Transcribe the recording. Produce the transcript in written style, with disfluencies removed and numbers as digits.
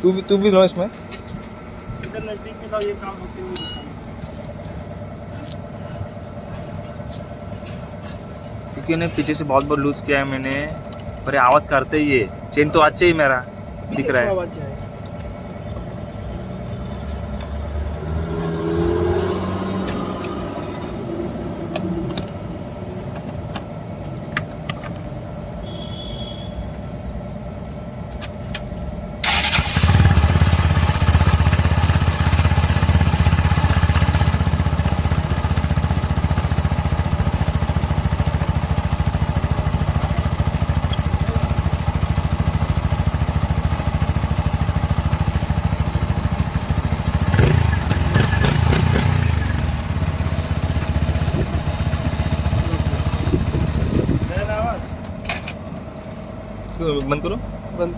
तू भी नो इसमें। इधर नजदीक में लाओ, ये काम होते हुए दिखाना। क्योंकि उन्हें पीछे से बहुत लूज किया है मैंने, पर ये आवाज करते ही है। चेन तो अच्छा ही मेरा दिख रहा है। आवाज जाए। बंद करो। बंद